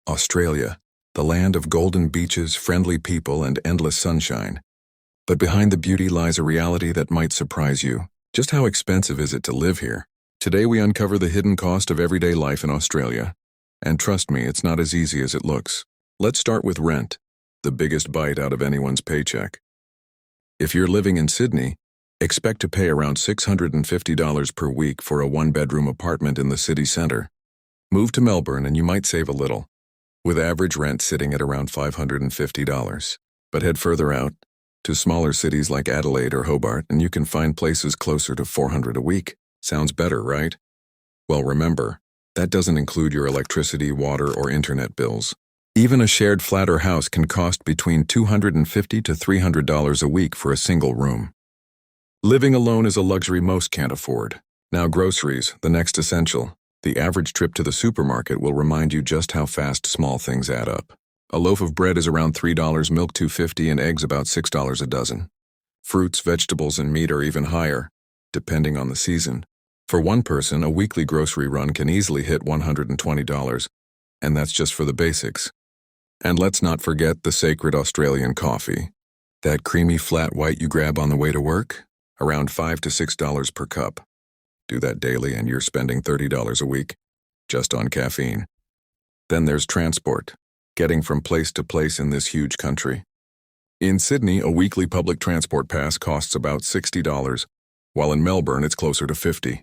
Australia, the land of golden beaches, friendly people, and endless sunshine. But behind the beauty lies a reality that might surprise you. Just how expensive is it to live here? Today we uncover the hidden cost of everyday life in Australia. And trust me, it's not as easy as it looks. Let's start with rent, the biggest bite out of anyone's paycheck. If you're living in Sydney, expect to pay around $650 per week for a one-bedroom apartment in the city centre. Move to Melbourne and you might save a little, with average rent sitting at around $550. But head further out, to smaller cities like Adelaide or Hobart, and you can find places closer to $400 a week. Sounds better, right? Well, remember, that doesn't include your electricity, water, or internet bills. Even a shared flat or house can cost between $250 to $300 a week for a single room. Living alone is a luxury most can't afford. Now groceries, the next essential. The average trip to the supermarket will remind you just how fast small things add up. A loaf of bread is around $3, milk $2.50, and eggs about $6 a dozen. Fruits, vegetables, and meat are even higher, depending on the season. For one person, a weekly grocery run can easily hit $120, and that's just for the basics. And let's not forget the sacred Australian coffee. That creamy flat white you grab on the way to work, around $5 to $6 per cup. Do that daily and you're spending $30 a week, just on caffeine. Then there's transport, getting from place to place in this huge country. In Sydney, a weekly public transport pass costs about $60, while in Melbourne it's closer to $50.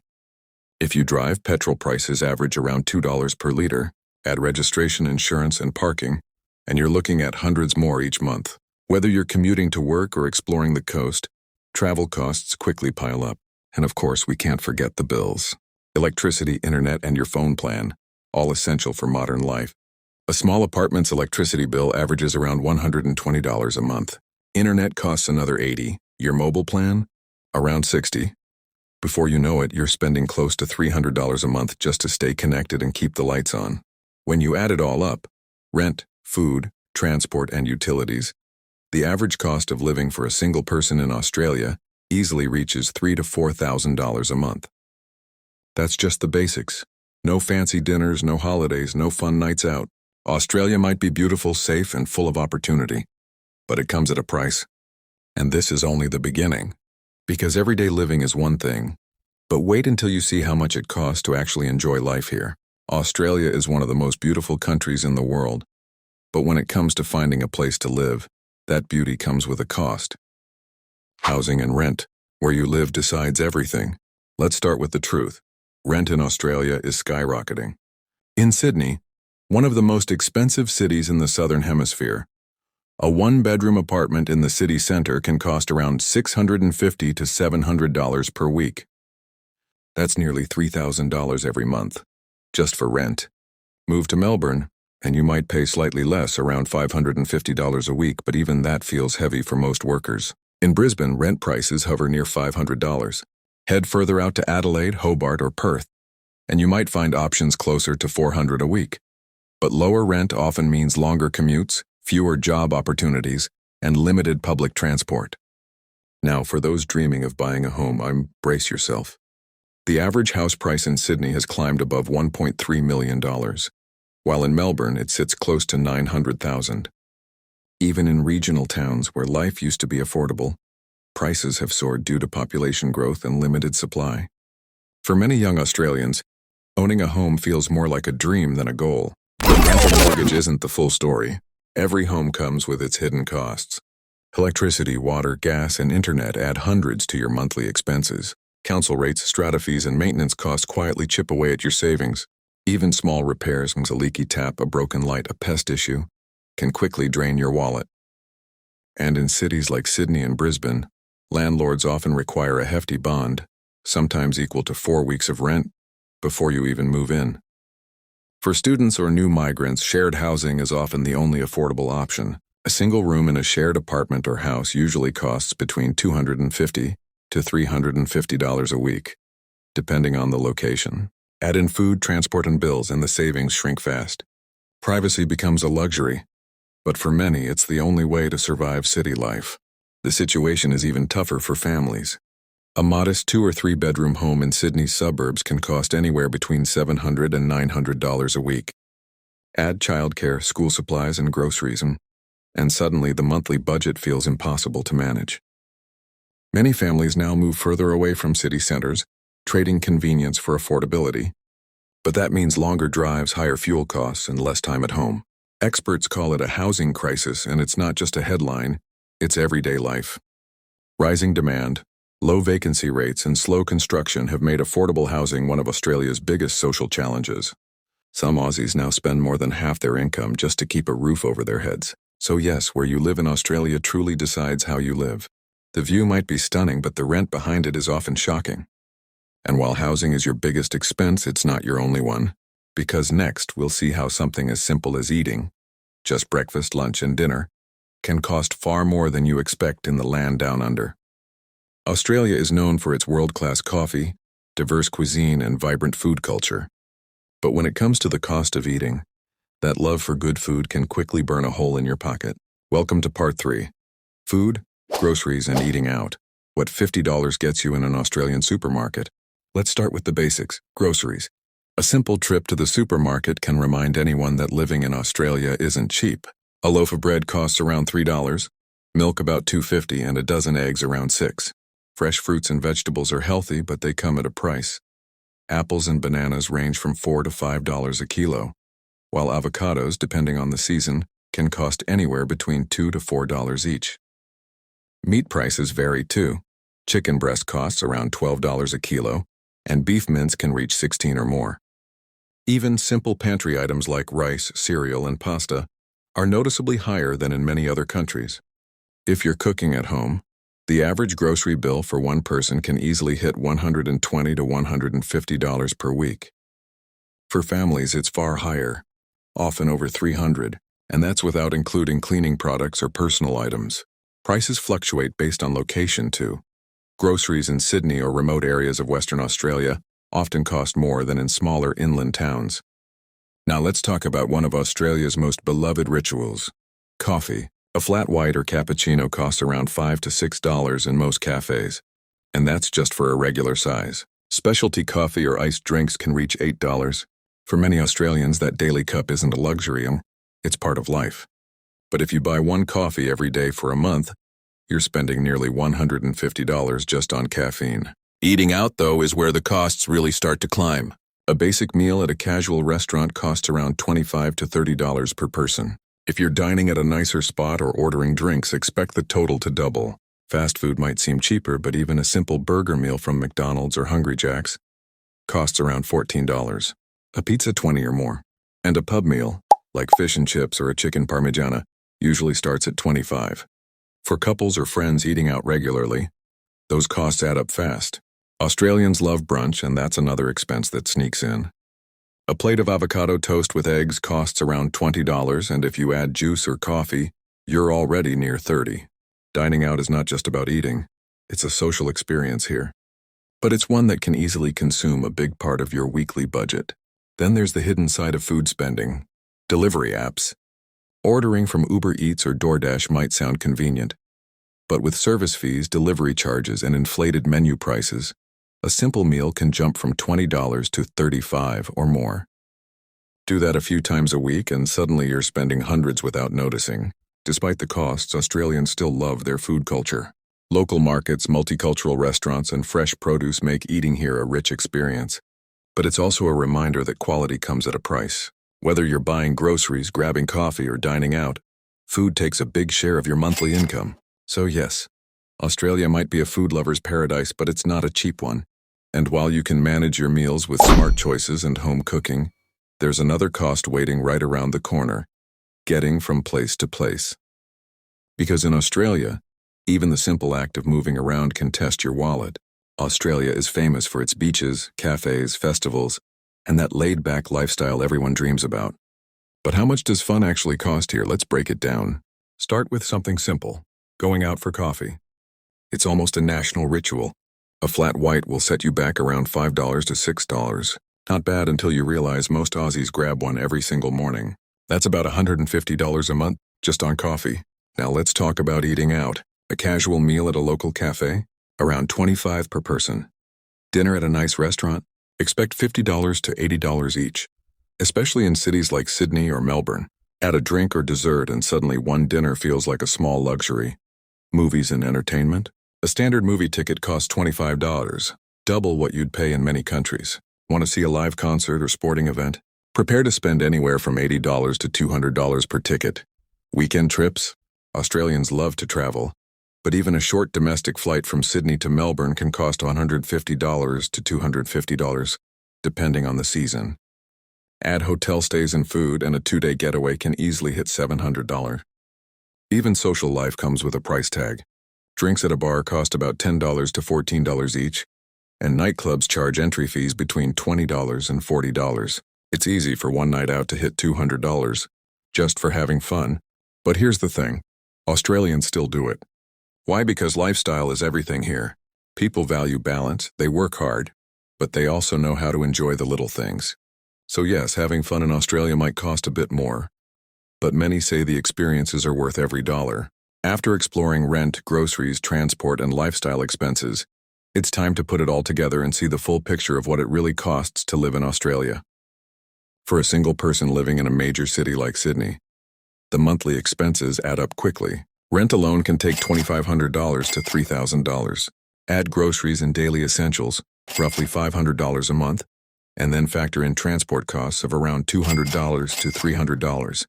If you drive, petrol prices average around $2 per litre, add registration, insurance, and parking, and you're looking at hundreds more each month. Whether you're commuting to work or exploring the coast, travel costs quickly pile up. And of course, we can't forget the bills. Electricity, internet, and your phone plan, all essential for modern life. A small apartment's electricity bill averages around $120 a month. Internet costs another $80. Your mobile plan? Around $60. Before you know it, you're spending close to $300 a month just to stay connected and keep the lights on. When you add it all up, rent, food, transport, and utilities, the average cost of living for a single person in Australia easily reaches $3,000 to $4,000 a month. That's just the basics. No fancy dinners, no holidays, no fun nights out. Australia might be beautiful, safe, and full of opportunity, but it comes at a price. And this is only the beginning. Because everyday living is one thing, but wait until you see how much it costs to actually enjoy life here. Australia is one of the most beautiful countries in the world, but when it comes to finding a place to live, that beauty comes with a cost. Housing and rent, where you live decides everything. Let's start with the truth. Rent in Australia is skyrocketing. In Sydney, one of the most expensive cities in the Southern Hemisphere, a one-bedroom apartment in the city centre can cost around $650 to $700 per week. That's nearly $3,000 every month, just for rent. Move to Melbourne, and you might pay slightly less, around $550 a week, but even that feels heavy for most workers. In Brisbane, rent prices hover near $500. Head further out to Adelaide, Hobart, or Perth, and you might find options closer to $400 a week. But lower rent often means longer commutes, fewer job opportunities, and limited public transport. Now, for those dreaming of buying a home, brace yourself. The average house price in Sydney has climbed above $1.3 million, while in Melbourne it sits close to $900,000. Even in regional towns where life used to be affordable, prices have soared due to population growth and limited supply. For many young Australians, owning a home feels more like a dream than a goal. But rental mortgage isn't the full story. Every home comes with its hidden costs. Electricity, water, gas, and internet add hundreds to your monthly expenses. Council rates, strata fees, and maintenance costs quietly chip away at your savings. Even small repairs, a leaky tap, a broken light, a pest issue, can quickly drain your wallet. And in cities like Sydney and Brisbane, landlords often require a hefty bond, sometimes equal to 4 weeks of rent, before you even move in. For students or new migrants, shared housing is often the only affordable option. A single room in a shared apartment or house usually costs between $250 to $350 a week, depending on the location. Add in food, transport, and bills, and the savings shrink fast. Privacy becomes a luxury, but for many, it's the only way to survive city life. The situation is even tougher for families. A modest 2 or 3 bedroom home in Sydney's suburbs can cost anywhere between $700 and $900 a week. Add childcare, school supplies, and groceries, and suddenly the monthly budget feels impossible to manage. Many families now move further away from city centers, trading convenience for affordability. But that means longer drives, higher fuel costs, and less time at home. Experts call it a housing crisis, and it's not just a headline, it's everyday life. Rising demand, low vacancy rates, and slow construction have made affordable housing one of Australia's biggest social challenges. Some Aussies now spend more than half their income just to keep a roof over their heads. So yes, where you live in Australia truly decides how you live. The view might be stunning, but the rent behind it is often shocking. And while housing is your biggest expense, it's not your only one. Because next, we'll see how something as simple as eating, just breakfast, lunch, and dinner, can cost far more than you expect in the land down under. Australia is known for its world-class coffee, diverse cuisine, and vibrant food culture. But when it comes to the cost of eating, that love for good food can quickly burn a hole in your pocket. Welcome to part 3. Food, groceries, and eating out. What $50 gets you in an Australian supermarket. Let's start with the basics, groceries. A simple trip to the supermarket can remind anyone that living in Australia isn't cheap. A loaf of bread costs around $3, milk about $2.50, and a dozen eggs around $6. Fresh fruits and vegetables are healthy, but they come at a price. Apples and bananas range from $4 to $5 a kilo, while avocados, depending on the season, can cost anywhere between $2 to $4 each. Meat prices vary too. Chicken breast costs around $12 a kilo, and beef mince can reach $16 or more. Even simple pantry items like rice, cereal, and pasta are noticeably higher than in many other countries. If you're cooking at home, the average grocery bill for one person can easily hit $120 to $150 per week. For families, it's far higher, often over $300, and that's without including cleaning products or personal items. Prices fluctuate based on location too. Groceries in Sydney or remote areas of Western Australia often cost more than in smaller inland towns. Now let's talk about one of Australia's most beloved rituals, coffee. A flat white or cappuccino costs around $5 to $6 in most cafes, and that's just for a regular size. Specialty coffee or iced drinks can reach $8. For many Australians, that daily cup isn't a luxury, it's part of life. But if you buy one coffee every day for a month, you're spending nearly $150 just on caffeine. Eating out, though, is where the costs really start to climb. A basic meal at a casual restaurant costs around $25 to $30 per person. If you're dining at a nicer spot or ordering drinks, expect the total to double. Fast food might seem cheaper, but even a simple burger meal from McDonald's or Hungry Jack's costs around $14. A pizza $20 or more. And a pub meal, like fish and chips or a chicken parmigiana, usually starts at $25. For couples or friends eating out regularly, those costs add up fast. Australians love brunch, and that's another expense that sneaks in. A plate of avocado toast with eggs costs around $20, and if you add juice or coffee, you're already near $30. Dining out is not just about eating, it's a social experience here. But it's one that can easily consume a big part of your weekly budget. Then there's the hidden side of food spending, delivery apps. Ordering from Uber Eats or DoorDash might sound convenient, but with service fees, delivery charges, and inflated menu prices, a simple meal can jump from $20 to $35 or more. Do that a few times a week and suddenly you're spending hundreds without noticing. Despite the costs, Australians still love their food culture. Local markets, multicultural restaurants, and fresh produce make eating here a rich experience. But it's also a reminder that quality comes at a price. Whether you're buying groceries, grabbing coffee, or dining out, food takes a big share of your monthly income. So yes, Australia might be a food lover's paradise, but it's not a cheap one. And while you can manage your meals with smart choices and home cooking, there's another cost waiting right around the corner: getting from place to place. Because in Australia, even the simple act of moving around can test your wallet. Australia is famous for its beaches, cafes, festivals, and that laid-back lifestyle everyone dreams about. But how much does fun actually cost here? Let's break it down. Start with something simple: going out for coffee. It's almost a national ritual. A flat white will set you back around $5 to $6. Not bad until you realize most Aussies grab one every single morning. That's about $150 a month just on coffee. Now let's talk about eating out. A casual meal at a local cafe, around $25 per person. Dinner at a nice restaurant, expect $50 to $80 each. especially in cities like Sydney or Melbourne. Add a drink or dessert and suddenly one dinner feels like a small luxury. Movies and entertainment? A standard movie ticket costs $25, double what you'd pay in many countries. Want to see a live concert or sporting event? Prepare to spend anywhere from $80 to $200 per ticket. Weekend trips? Australians love to travel, but even a short domestic flight from Sydney to Melbourne can cost $150 to $250, depending on the season. Add hotel stays and food, and a 2-day getaway can easily hit $700. Even social life comes with a price tag. Drinks at a bar cost about $10 to $14 each, and nightclubs charge entry fees between $20 and $40. It's easy for one night out to hit $200, just for having fun. But here's the thing, Australians still do it. Why? Because lifestyle is everything here. People value balance, they work hard, but they also know how to enjoy the little things. So yes, having fun in Australia might cost a bit more, but many say the experiences are worth every dollar. After exploring rent, groceries, transport, and lifestyle expenses, it's time to put it all together and see the full picture of what it really costs to live in Australia. For a single person living in a major city like Sydney, the monthly expenses add up quickly. Rent alone can take $2,500 to $3,000. Add groceries and daily essentials, roughly $500 a month, and then factor in transport costs of around $200 to $300.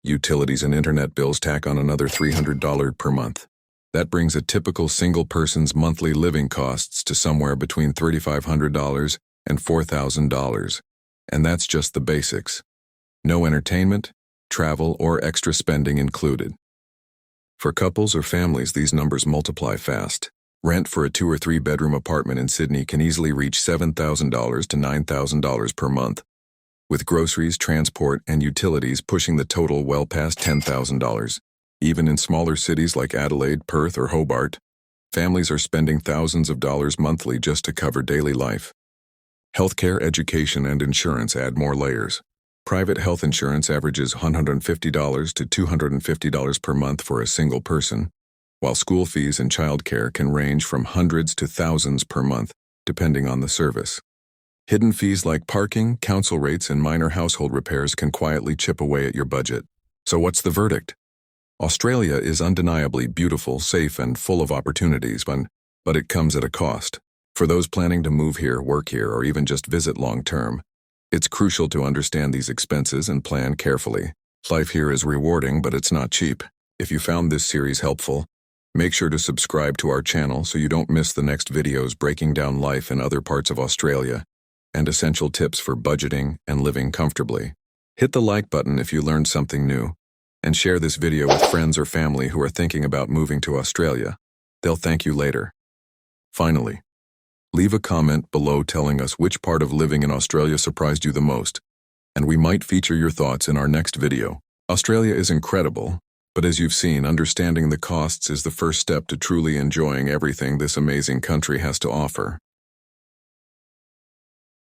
Utilities and internet bills tack on another $300 per month. That brings a typical single person's monthly living costs to somewhere between $3,500 and $4,000. And that's just the basics. No entertainment, travel, or extra spending included. For couples or families, these numbers multiply fast. Rent for a 2 or 3 bedroom apartment in Sydney can easily reach $7,000 to $9,000 per month, with groceries, transport, and utilities pushing the total well past $10,000. Even in smaller cities like Adelaide, Perth, or Hobart, families are spending thousands of dollars monthly just to cover daily life. Healthcare, education, and insurance add more layers. Private health insurance averages $150 to $250 per month for a single person, while school fees and childcare can range from hundreds to thousands per month, depending on the service. Hidden fees like parking, council rates, and minor household repairs can quietly chip away at your budget. So what's the verdict? Australia is undeniably beautiful, safe, and full of opportunities, but it comes at a cost. For those planning to move here, work here, or even just visit long-term, it's crucial to understand these expenses and plan carefully. Life here is rewarding, but it's not cheap. If you found this series helpful, make sure to subscribe to our channel so you don't miss the next videos breaking down life in other parts of Australia and essential tips for budgeting and living comfortably. Hit the like button if you learned something new, and share this video with friends or family who are thinking about moving to Australia. They'll thank you later. Finally, leave a comment below telling us which part of living in Australia surprised you the most, and we might feature your thoughts in our next video. Australia is incredible, but as you've seen, understanding the costs is the first step to truly enjoying everything this amazing country has to offer.